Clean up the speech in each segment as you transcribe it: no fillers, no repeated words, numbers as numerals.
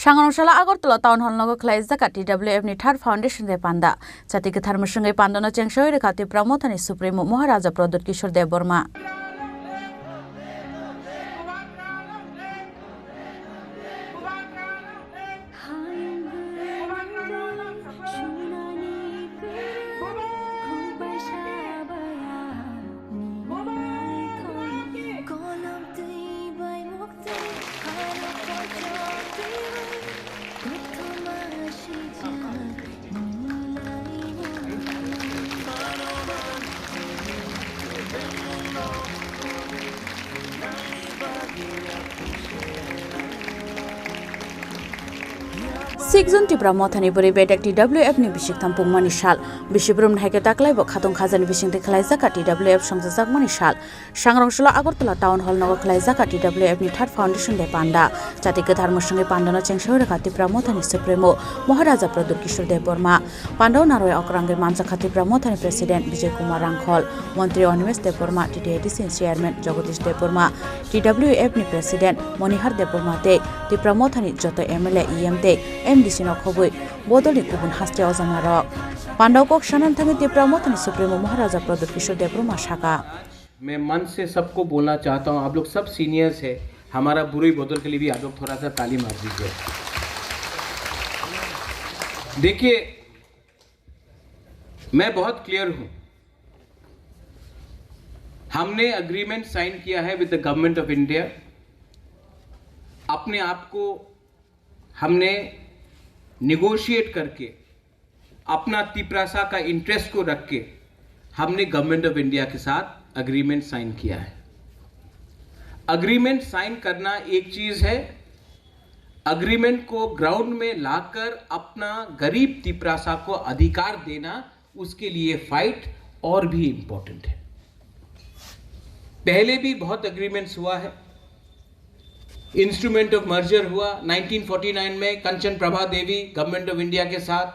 Sanganoshala Agortola Town Hall Nogo Klaizaka TWF ni Third Foundation de Panda. Chati ke Tharmusungai Pandana Chengshoy Rekati Pramotani Supremo Maharaja Pradut Kishore Dev Burma. Sixon Tipra Mothani Buri Bedak TWF ni Bishik Tampung Manishal, Bishibrum Heke Taklai Bokhatung Khazan Bishing the Klaizaka TWF Shangzak Manishal, Shangrongshula Agortola Town Hall Nogo Klaizaka TWF ni Third Foundation de Panda, Chatikat Harmusungai Pandana Chengshoy Tipra Mothani Supremo, Maharaja Pradut Kishore Dev Burma, Pandau Naroi Okrangai Mansa Tipra Mothani President Vijay Kumar Rangkhol, Montri Onimes Dev Burma, TDADC Chairman Jagadish Dev Burma, TWF ni President Monihar Dev Burma Te, Tipra Mothani Joto MLA EM Te, MDC Khobui Bodoli Kubun Hastia Ozamaro Pandau Kok Shanan Thangi Tipra Mothani Supremo Maharaja Pradut Kishore Dev Burma शाखा। मैं मन से सबको बोलना चाहता हूं, आप लोग सब सीनियर्स हैं, हमारा बुरी बोतल के लिए भी आप लोग थोड़ा सा ताली मार दीजिए। देखिए, मैं बहुत क्लियर हूं, हमने एग्रीमेंट साइन किया है with the government of India. अपने आप को हमने निगोशिएट करके, अपना तिपरासा का इंटरेस्ट को रख के हमने गवर्नमेंट ऑफ इंडिया के साथ एग्रीमेंट साइन किया है। एग्रीमेंट साइन करना एक चीज है, एग्रीमेंट को ग्राउंड में लाकर अपना गरीब तिपरासा को अधिकार देना, उसके लिए फाइट और भी इंपॉर्टेंट है। पहले भी बहुत एग्रीमेंट्स हुआ है, इंस्ट्रूमेंट ऑफ मर्जर हुआ 1949 में कंचन प्रभा देवी गवर्नमेंट ऑफ इंडिया के साथ,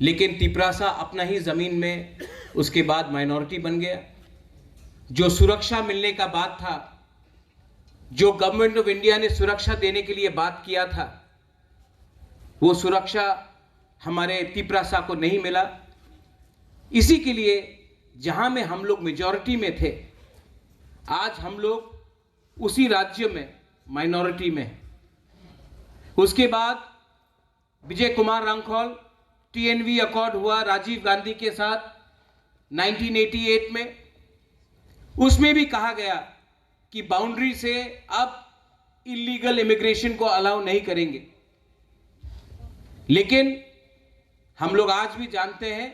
लेकिन तिपरासा अपना ही जमीन में उसके बाद माइनॉरिटी बन गया। जो सुरक्षा मिलने का बात था, जो गवर्नमेंट ऑफ इंडिया ने सुरक्षा देने के लिए बात किया था, वो सुरक्षा हमारे तिपरासा को नहीं मिला। इसी के लिए जहां में हम लोग मेजॉरिटी में थे, आज हम लोग उसी राज्य में माइनॉरिटी में। उसके बाद विजय कुमार रांखौल TNV अकॉर्ड हुआ राजीव गांधी के साथ 1988 में। उसमें भी कहा गया कि बाउंड्री से अब इलीगल इमिग्रेशन को अलाउ नहीं करेंगे, लेकिन हम लोग आज भी जानते हैं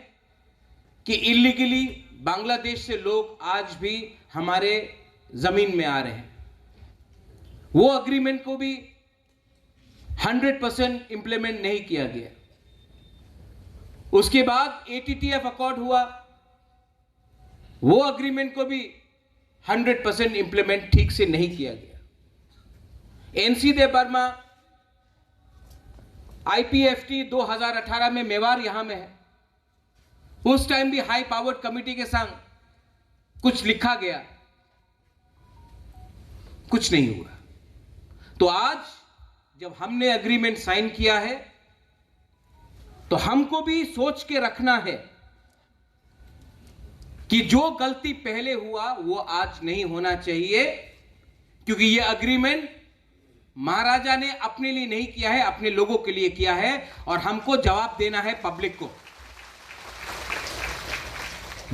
कि इलीगली बांग्लादेश से लोग आज भी हमारे जमीन में आ रहे हैं। वो एग्रीमेंट को भी 100% इंप्लीमेंट नहीं किया गया। उसके बाद ATTF अकॉर्ड हुआ, वो एग्रीमेंट को भी 100% इंप्लीमेंट ठीक से नहीं किया गया। NC दे बर्मा IPFT 2018 में मेवाड़ यहां में है, उस टाइम भी हाई पावर्ड कमिटी के संग कुछ लिखा गया, कुछ नहीं हुआ। तो आज जब हमने एग्रीमेंट साइन किया है, तो हमको भी सोच के रखना है कि जो गलती पहले हुआ वो आज नहीं होना चाहिए, क्योंकि ये एग्रीमेंट महाराजा ने अपने लिए नहीं किया है, अपने लोगों के लिए किया है, और हमको जवाब देना है पब्लिक को।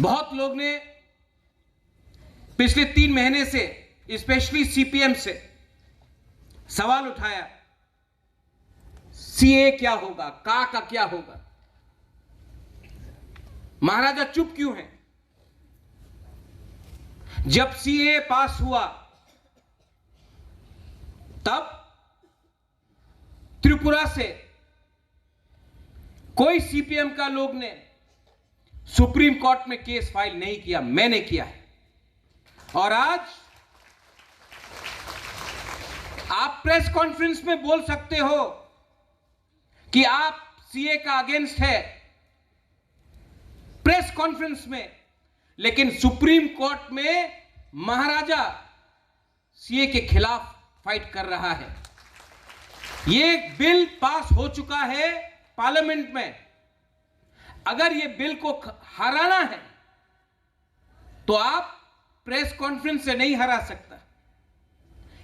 बहुत लोग ने पिछले 3 महीने से, स्पेशली CPM से सवाल उठाया, CA क्या होगा, का क्या होगा, महाराजा चुप क्यों हैं? जब CA पास हुआ तब त्रिपुरा से कोई CPM का लोग ने सुप्रीम कोर्ट में केस फाइल नहीं किया, मैंने किया है। और आज आप प्रेस कॉन्फ्रेंस में बोल सकते हो कि आप CA का अगेंस्ट है, प्रेस कॉन्फ्रेंस में, लेकिन सुप्रीम कोर्ट में महाराजा CA के खिलाफ फाइट कर रहा है। ये एक बिल पास हो चुका है पार्लियामेंट में। अगर ये बिल को हराना है तो आप प्रेस कॉन्फ्रेंस से नहीं हरा सकता।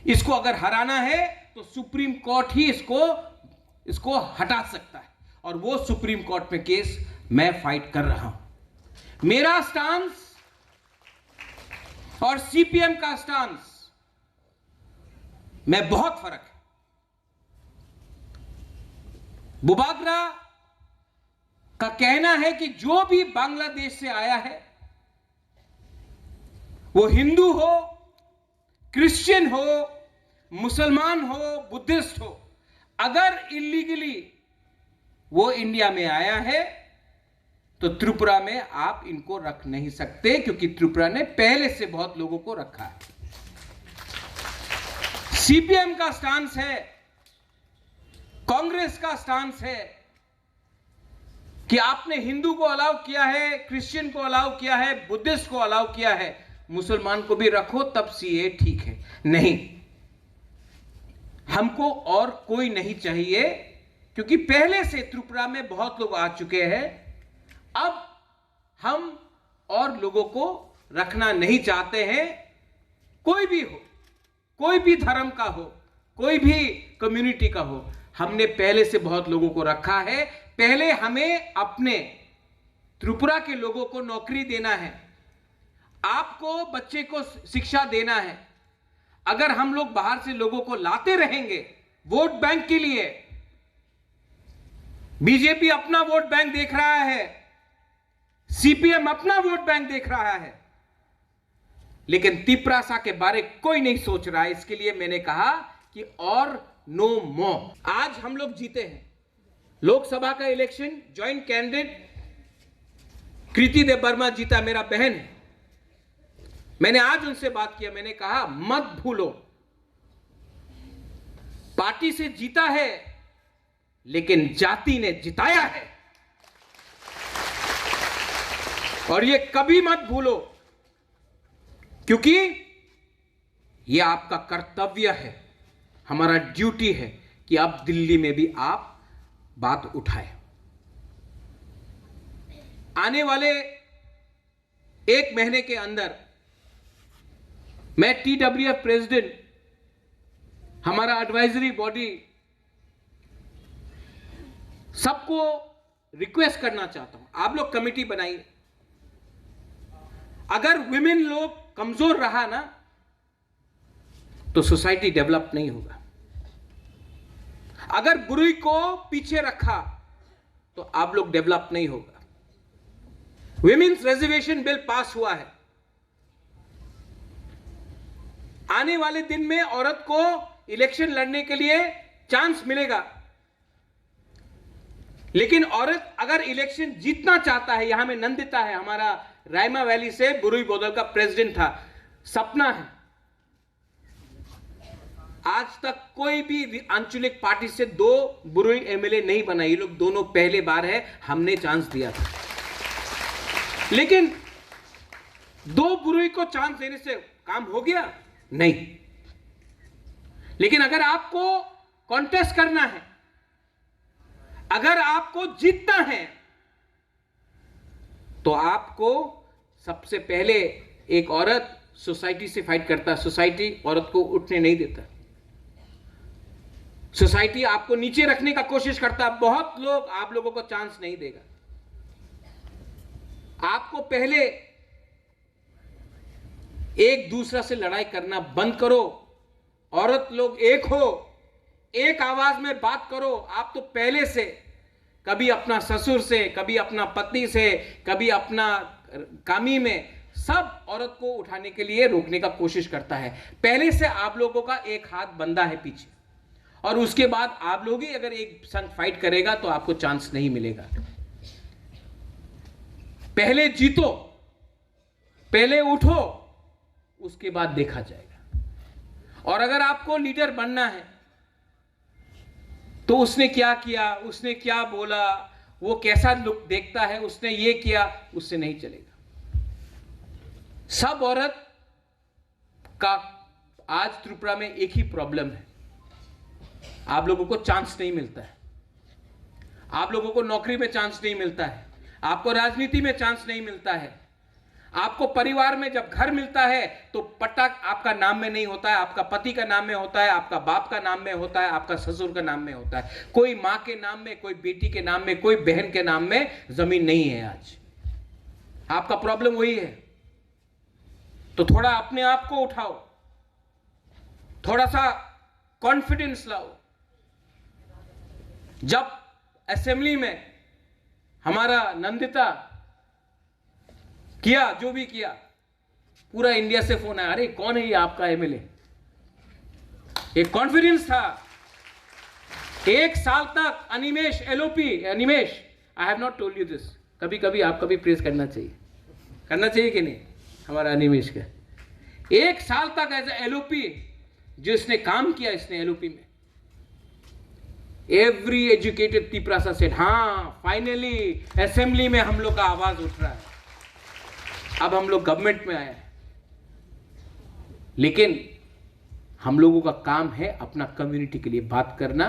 इसको अगर हराना है तो सुप्रीम कोर्ट ही इसको हटा सकता है, और वो सुप्रीम कोर्ट में केस मैं फाइट कर रहा हूं। मेरा स्टांस और सीपीएम का स्टांस में बहुत फर्क है। बुबागरा का कहना है कि जो भी बांग्लादेश से आया है, वो हिंदू हो, क्रिश्चियन हो, मुसलमान हो, बुद्धिस्ट हो, अगर इलीगली वो इंडिया में आया है तो त्रिपुरा में आप इनको रख नहीं सकते, क्योंकि त्रिपुरा ने पहले से बहुत लोगों को रखा है। सीपीएम का स्टांस है, कांग्रेस का स्टांस है कि आपने हिंदू को अलाउ किया है, क्रिश्चियन को अलाउ किया है, बुद्धिस्ट को अलाउ किया है, मुसलमान को भी रखो तब सीए ठीक है। नहीं, हमको और कोई नहीं चाहिए, क्योंकि पहले से त्रिपुरा में बहुत लोग आ चुके हैं। अब हम और लोगों को रखना नहीं चाहते हैं। कोई भी हो, कोई भी धर्म का हो, कोई भी कम्युनिटी का हो, हमने पहले से बहुत लोगों को रखा है। पहले हमें अपने त्रिपुरा के लोगों को नौकरी देना है, आपको बच्चे को शिक्षा देना है। अगर हम लोग बाहर से लोगों को लाते रहेंगे वोट बैंक के लिए, बीजेपी अपना वोट बैंक देख रहा है, सीपीएम अपना वोट बैंक देख रहा है, लेकिन तिपरासा के बारे कोई नहीं सोच रहा है। इसके लिए मैंने कहा कि और नो मोर। आज हम लोग जीते हैं लोकसभा का इलेक्शन, ज्वाइंट कैंडिडेट कृति देव वर्मा जीता, मेरा बहन है। मैंने आज उनसे बात किया, मैंने कहा मत भूलो, पार्टी से जीता है लेकिन जाति ने जिताया है, और ये कभी मत भूलो, क्योंकि ये आपका कर्तव्य है, हमारा ड्यूटी है कि अब दिल्ली में भी आप बात उठाए। आने वाले 1 महीने के अंदर मैं TWF प्रेसिडेंट, हमारा एडवाइजरी बॉडी, सबको रिक्वेस्ट करना चाहता हूं, आप लोग कमेटी बनाइए। अगर विमेन लोग कमजोर रहा ना तो सोसाइटी डेवलप नहीं होगा। अगर बुराई को पीछे रखा तो आप लोग डेवलप नहीं होगा। विमेन्स रिजर्वेशन बिल पास हुआ है, आने वाले दिन में औरत को इलेक्शन लड़ने के लिए चांस मिलेगा। लेकिन औरत अगर इलेक्शन जीतना चाहता है, यहां में नंदिता है, हमारा रायमा वैली से बुरुई बोदल का प्रेसिडेंट था, सपना है। आज तक कोई भी आंचलिक पार्टी से 2 बुरुई एमएलए नहीं बना, ये लोग दोनों पहले बार है, हमने चांस दिया था। लेकिन 2 बुरुई को चांस देने से काम हो गया? नहीं। लेकिन अगर आपको कॉन्टेस्ट करना है, अगर आपको जीतना है, तो आपको सबसे पहले एक औरत सोसाइटी से फाइट करता है। सोसाइटी औरत को उठने नहीं देता, सोसाइटी आपको नीचे रखने का कोशिश करता है। बहुत लोग आप लोगों को चांस नहीं देगा। आपको पहले एक दूसरा से लड़ाई करना बंद करो, औरत लोग एक हो, एक आवाज में बात करो। आप तो पहले से कभी अपना ससुर से, कभी अपना पत्नी से, कभी अपना कामी में, सब औरत को उठाने के लिए रोकने का कोशिश करता है। पहले से आप लोगों का एक हाथ बंधा है पीछे, और उसके बाद आप लोग ही अगर एक संग फाइट करेगा तो आपको चांस नहीं मिलेगा। पहले जीतो, पहले उठो, उसके बाद देखा जाएगा। और अगर आपको लीडर बनना है तो उसने क्या किया, उसने क्या बोला, वो कैसा लुक देखता है, उसने ये किया, उससे नहीं चलेगा। सब औरत का आज त्रिपुरा में एक ही प्रॉब्लम है, आप लोगों को चांस नहीं मिलता है, आप लोगों को नौकरी में चांस नहीं मिलता है, आपको राजनीति में चांस नहीं मिलता है, आपको परिवार में जब घर मिलता है तो पट्टा आपका नाम में नहीं होता है, आपका पति का नाम में होता है, आपका बाप का नाम में होता है, आपका ससुर का नाम में होता है। कोई मां के नाम में, कोई बेटी के नाम में, कोई बहन के नाम में जमीन नहीं है। आज आपका प्रॉब्लम वही है। तो थोड़ा अपने आप को उठाओ, थोड़ा सा कॉन्फिडेंस लाओ। जब असेंबली में हमारा नंदिता किया जो भी किया, पूरा इंडिया से फोन आया, अरे कौन है ये आपका एमएलए। एक कॉन्फिडेंस था। एक साल तक Animesh LOP, Animesh I have not told you this, कभी कभी आपका भी प्रेस करना चाहिए कि नहीं हमारा अनिमेश का। एक साल तक एज एलओपी जो इसने काम किया, इसने एलओपी में एवरी एजुकेटेड तिपरासा सेड, हाँ फाइनली असेंबली में हम लोग का आवाज उठ रहा है, अब हम लोग गवर्नमेंट में आए हैं। लेकिन हम लोगों का काम है अपना कम्युनिटी के लिए बात करना,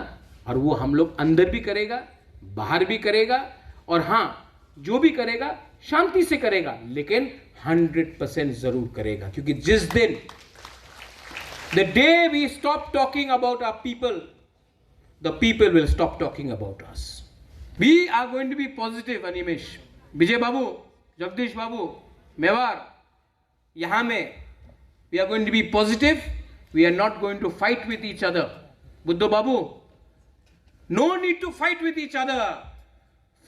और वो हम लोग अंदर भी करेगा, बाहर भी करेगा, और हां जो भी करेगा शांति से करेगा, लेकिन 100% जरूर करेगा। क्योंकि जिस दिन the day we stop talking about our people, the people will stop talking about us. We are going to be positive. Animesh, Vijay babu, Jagdish babu, Mewar, यहां में we are going to be positive, we are not going to fight with each other. Buddho babu, no need to fight with each other,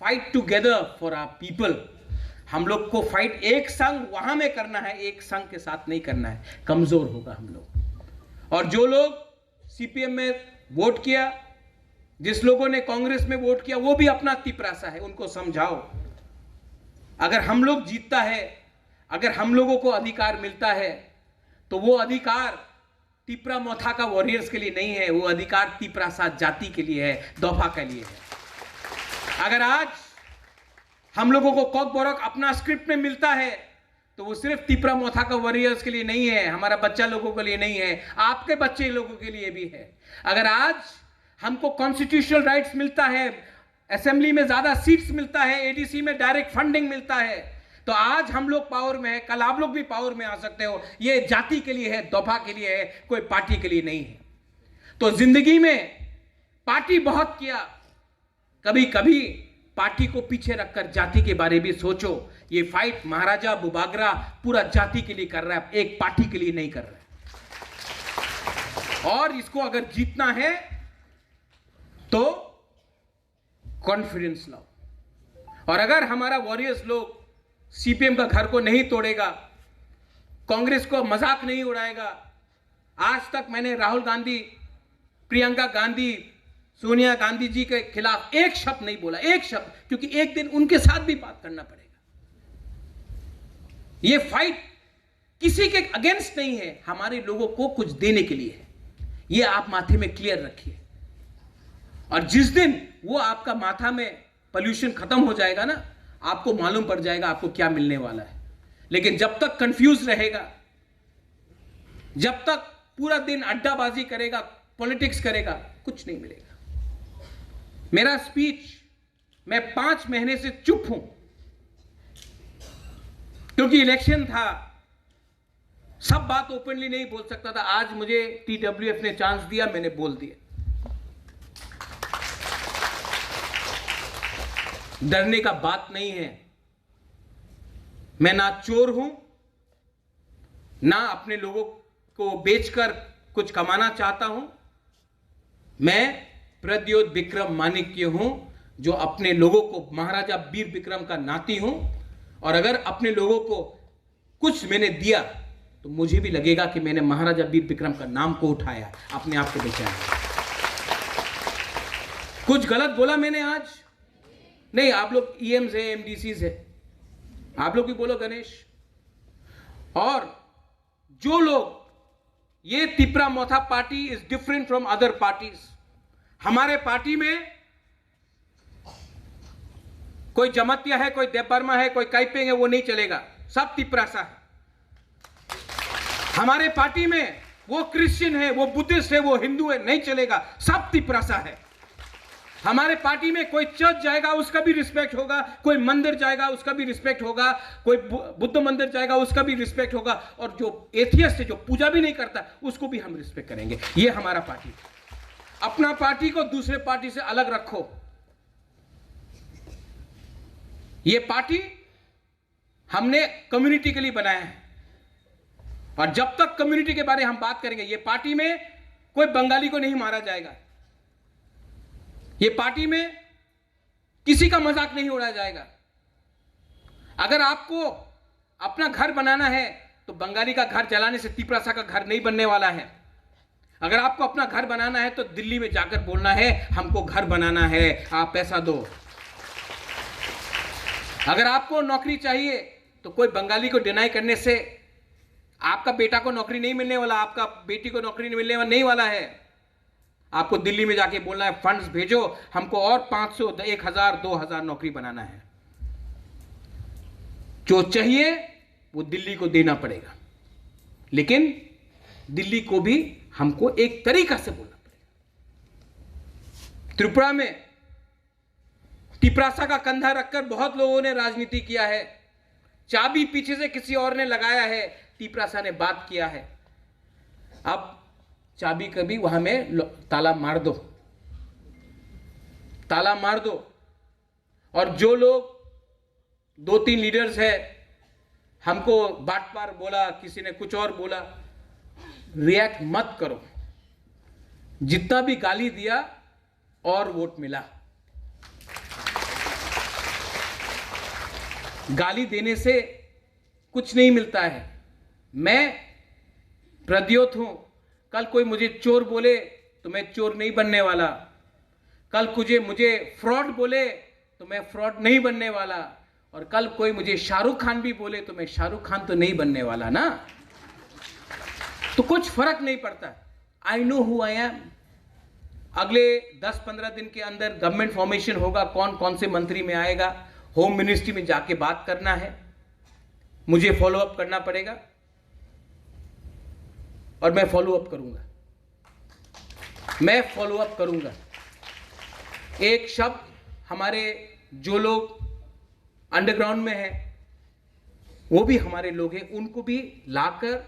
fight together for our people. हम लोग को fight एक संग वहां में करना है, एक संग के साथ नहीं करना है, कमजोर होगा हम लोग। और जो लोग सीपीएम में वोट किया, जिस लोगों ने कांग्रेस में वोट किया, वो भी अपना तिपरासा है, उनको समझाओ। अगर हम लोग जीतता है, अगर हम लोगों को अधिकार मिलता है, तो वो अधिकार तिपरा मोथा का वॉरियर्स के लिए नहीं है, वो अधिकार तिपरासा जाति के लिए है, दोफा के लिए है। अगर आज हम लोगों को कॉक बोरक अपना स्क्रिप्ट में मिलता है, तो वो सिर्फ तिपरा मोथा का वॉरियर्स के लिए नहीं है, हमारा बच्चा लोगों के लिए नहीं है, आपके बच्चे लोगों के लिए भी है। अगर आज हमको कॉन्स्टिट्यूशनल राइट्स मिलता है, असेंबली में ज्यादा सीट्स मिलता है, एडीसी में डायरेक्ट फंडिंग मिलता है, तो आज हम लोग पावर में है, कल आप लोग भी पावर में आ सकते हो। ये जाति के लिए है, दोफा के लिए है, कोई पार्टी के लिए नहीं है। तो जिंदगी में पार्टी बहुत किया, कभी कभी पार्टी को पीछे रखकर जाति के बारे में सोचो। ये फाइट महाराजा बुबागरा पूरा जाति के लिए कर रहा है, एक पार्टी के लिए नहीं कर रहा है। और इसको अगर जीतना है तो कॉन्फिडेंस लाओ। और अगर हमारा वॉरियर्स लोग सीपीएम का घर को नहीं तोड़ेगा, कांग्रेस को मजाक नहीं उड़ाएगा। आज तक मैंने राहुल गांधी, प्रियंका गांधी, सोनिया गांधी जी के खिलाफ एक शब्द नहीं बोला, एक शब्द, क्योंकि एक दिन उनके साथ भी बात करना पड़ेगा। ये फाइट किसी के अगेंस्ट नहीं है, हमारे लोगों को कुछ देने के लिए है। ये आप माथे में क्लियर रखिए। और जिस दिन वो आपका माथा में पोल्यूशन खत्म हो जाएगा ना, आपको मालूम पड़ जाएगा आपको क्या मिलने वाला है। लेकिन जब तक कंफ्यूज रहेगा, जब तक पूरा दिन अड्डाबाजी करेगा, पॉलिटिक्स करेगा, कुछ नहीं मिलेगा। मेरा स्पीच, मैं 5 महीने से चुप हूं क्योंकि इलेक्शन था, सब बात ओपनली नहीं बोल सकता था। आज मुझे टीडब्ल्यूएफ ने चांस दिया, मैंने बोल दिया। डरने का बात नहीं है। मैं ना चोर हूं, ना अपने लोगों को बेचकर कुछ कमाना चाहता हूं। मैं प्रद्योत विक्रम माणिक्य हूं, जो अपने लोगों को महाराजा वीर विक्रम का नाती हूं। और अगर अपने लोगों को कुछ मैंने दिया तो मुझे भी लगेगा कि मैंने महाराजा वीर विक्रम का नाम को उठाया, अपने आप को बचाया। कुछ गलत बोला मैंने आज? नहीं, आप लोग ईएम से, एमडीसी से, आप लोग भी बोलो गणेश। और जो लोग, ये Tipra Motha party is different from other parties. हमारे पार्टी में कोई जमतिया है, कोई देवबर्मा है, कोई काइपिंग है, वो नहीं चलेगा, सब तिपरासा है। हमारे पार्टी में वो क्रिश्चियन है, वो बुद्धिस्ट है, वो हिंदू है, नहीं चलेगा, सब तिपरासा है। हमारे पार्टी में कोई चर्च जाएगा उसका भी रिस्पेक्ट होगा, कोई मंदिर जाएगा उसका भी रिस्पेक्ट होगा, कोई बुद्ध मंदिर जाएगा उसका भी रिस्पेक्ट होगा, और जो एथियस्ट है, जो पूजा भी नहीं करता, उसको भी हम रिस्पेक्ट करेंगे। ये हमारा पार्टी है। अपना पार्टी को दूसरे पार्टी से अलग रखो। ये पार्टी हमने कम्युनिटी के लिए बनाया है, और जब तक कम्युनिटी के बारे में हम बात करेंगे, ये पार्टी में कोई बंगाली को नहीं मारा जाएगा, ये पार्टी में किसी का मजाक नहीं उड़ाया जाएगा। अगर आपको अपना घर बनाना है तो बंगाली का घर जलाने से तिपरासा का घर नहीं बनने वाला है। अगर आपको अपना घर बनाना है तो दिल्ली में जाकर बोलना है हमको घर बनाना है, आप पैसा दो। अगर आपको नौकरी चाहिए तो कोई बंगाली को डिनाई करने से आपका बेटा को नौकरी नहीं मिलने वाला, आपका बेटी को नौकरी नहीं वाला है। आपको दिल्ली में जाके बोलना है फंड्स भेजो, हमको और 500, 1000, 2000 नौकरी बनाना है। जो चाहिए वो दिल्ली को देना पड़ेगा, लेकिन दिल्ली को भी हमको एक तरीका से बोलना पड़ेगा। त्रिपुरा में तिपरासा का कंधा रखकर बहुत लोगों ने राजनीति किया है। चाबी पीछे से किसी और ने लगाया है, तिपरासा ने बात किया है। अब चाबी कभी वहां में ताला मार दो, ताला मार दो। और जो लोग 2-3 लीडर्स है, हमको बाटपार बोला, किसी ने कुछ और बोला, रिएक्ट मत करो। जितना भी गाली दिया और वोट मिला। गाली देने से कुछ नहीं मिलता है। मैं प्रद्योत हूं, कल कोई मुझे चोर बोले तो मैं चोर नहीं बनने वाला, कल मुझे फ्रॉड बोले तो मैं फ्रॉड नहीं बनने वाला, और कल कोई मुझे शाहरुख खान भी बोले तो मैं शाहरुख खान तो नहीं बनने वाला ना। तो कुछ फर्क नहीं पड़ता। I know who I am. अगले 10-15 दिन के अंदर गवर्नमेंट फॉर्मेशन होगा, कौन कौन से मंत्री में आएगा, होम मिनिस्ट्री में जाके बात करना है, मुझे फॉलो अप करना पड़ेगा और मैं फॉलो अप करूंगा। मैं फॉलो अप करूंगा। एक शब्द हमारे जो लोग अंडरग्राउंड में हैं, वो भी हमारे लोग हैं, उनको भी लाकर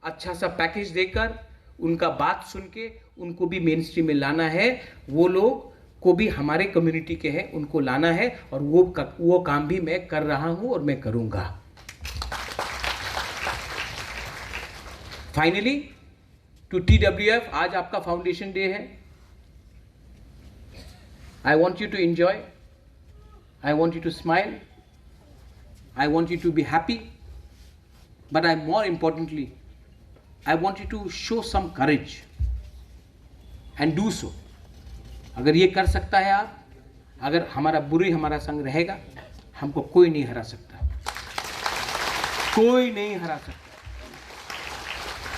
अच्छा सा पैकेज देकर उनका बात सुन के उनको भी मेन स्ट्रीम में लाना है। वो लोग को भी हमारे कम्युनिटी के हैं, उनको लाना है, और वो काम भी मैं कर रहा हूं और मैं करूंगा। फाइनली टू TWF, आज आपका फाउंडेशन डे है। I want you to enjoy, I want you to smile, I want you to be happy, but more importantly, I want you to show some courage and do so. अगर ये कर सकता है आप, अगर हमारा बुरी हमारा संग रहेगा, हमको कोई नहीं हरा सकता, कोई नहीं हरा सकता।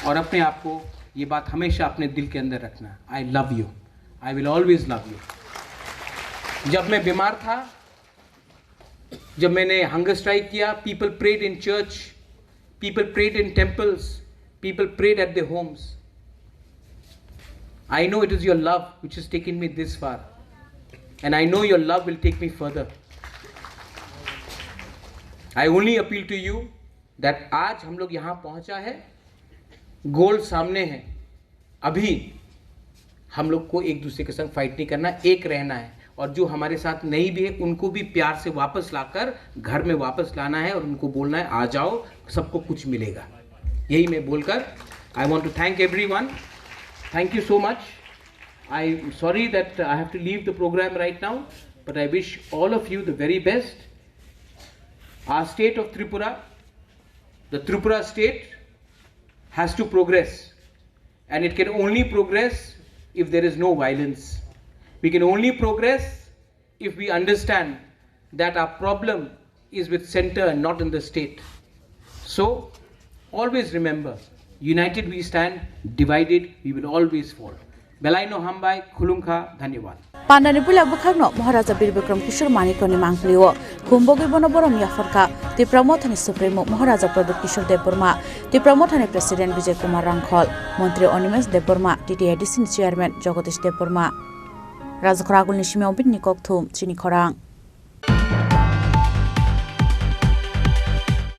और अपने आप को ये बात हमेशा अपने दिल के अंदर रखना, I love you, I will always love you। जब मैं बीमार था, जब मैंने हंगर स्ट्राइक किया, people prayed in church, people prayed in temples, people prayed at their homes. I know it is your love which has taken me this far, and I know your love will take me further. I only appeal to you that आज हम लोग यहाँ पहुँचा है, गोल सामने है। अभी हम लोग को एक दूसरे के संग फाइट नहीं करना, एक रहना है, और जो हमारे साथ नहीं भी है उनको भी प्यार से वापस लाकर घर में वापस लाना है, और उनको बोलना है आ जाओ, सबको कुछ मिलेगा। यही मैं बोलकर I want to thank everyone. Thank you so much. I am sorry that I have to leave the programme right now, but I wish all of you the very best. Our state of Tripura, the Tripura state has to progress, and it can only progress if there is no violence. We can only progress if we understand that our problem is with center and not in the state. So always remember, united we stand, divided we will always fall. बेलाइनो हामबाय खुलुमखा धन्यवाद पांडानि पुला बुखांनो महाराजा बीर विक्रम किशोर मानिकनि मांगलिओ खुम्बोगि बनबरम याफरका तिप्रामथानि supremo महाराजा प्रदीप किशोर Debbarma तिप्रामथानि president Vijay Kumar रांखल मंत्री Animesh Debbarma टीटीआईडीसी chairman Jagdish Debbarma राजखरागुलनि सिमाव बिननि ककथुम चिनि खरां।